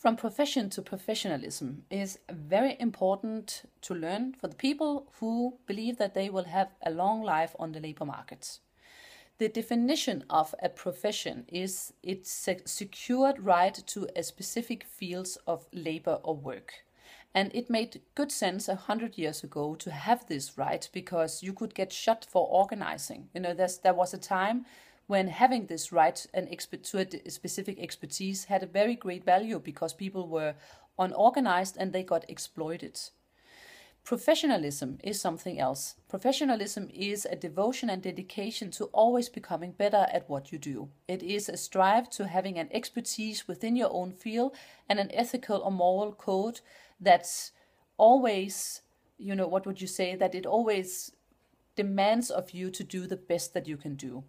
From profession to professionalism is very important to learn for the people who believe that they will have a long life on the labor market. The definition of a profession is its secured right to a specific fields of labor or work. And it made good sense 100 years ago to have this right because you could get shot for organizing. There was a time when having this right and to a specific expertise had a very great value because people were unorganized and they got exploited. Professionalism is something else. Professionalism is a devotion and dedication to always becoming better at what you do. It is a strive to having an expertise within your own field and an ethical or moral code that's always, what would you say, that it always demands of you to do the best that you can do.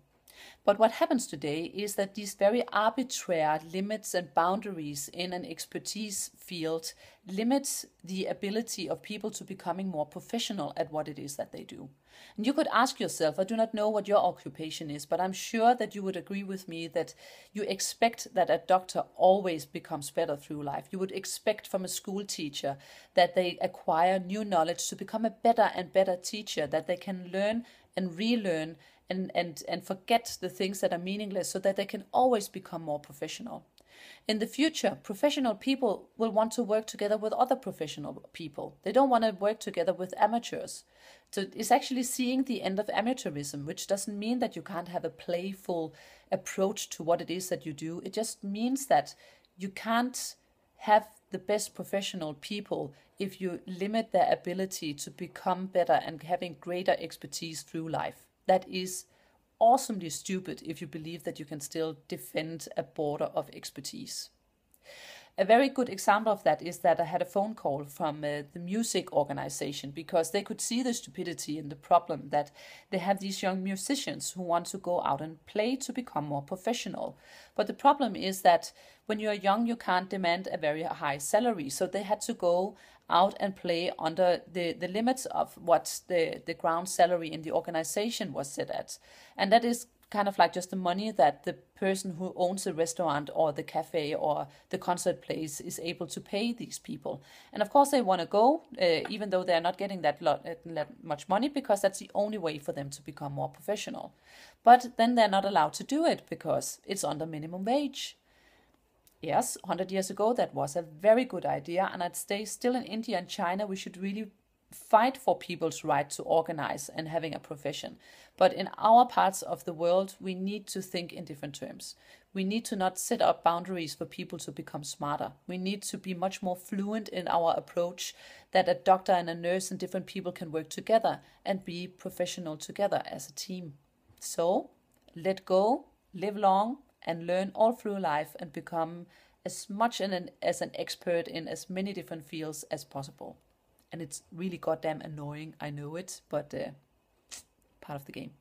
But what happens today is that these very arbitrary limits and boundaries in an expertise field limit the ability of people to becoming more professional at what it is that they do. And you could ask yourself, I do not know what your occupation is, but I'm sure that you would agree with me that you expect that a doctor always becomes better through life. You would expect from a school teacher that they acquire new knowledge to become a better and better teacher, that they can learn and relearn and forget the things that are meaningless so that they can always become more professional. In the future, professional people will want to work together with other professional people. They don't want to work together with amateurs. So it's actually seeing the end of amateurism, which doesn't mean that you can't have a playful approach to what it is that you do. It just means that you can't have the best professional people if you limit their ability to become better and having greater expertise through life. That is awesomely stupid if you believe that you can still defend a border of expertise. A very good example of that is that I had a phone call from the music organization because they could see the stupidity and the problem that they have these young musicians who want to go out and play to become more professional. But the problem is that when you're young, you can't demand a very high salary. So they had to go out and play under the limits of what the ground salary in the organization was set at. And that is kind of like just the money that the person who owns the restaurant or the cafe or the concert place is able to pay these people. And of course they want to go, even though they're not getting that much money, because that's the only way for them to become more professional. But then they're not allowed to do it because it's under minimum wage. Yes, 100 years ago, that was a very good idea. And I'd say still in India and China, we should really fight for people's right to organize and having a profession. But in our parts of the world, we need to think in different terms. We need to not set up boundaries for people to become smarter. We need to be much more fluent in our approach that a doctor and a nurse and different people can work together and be professional together as a team. So let go, live long, and learn all through life and become as much as an expert in as many different fields as possible. And it's really goddamn annoying, I know it, but part of the game.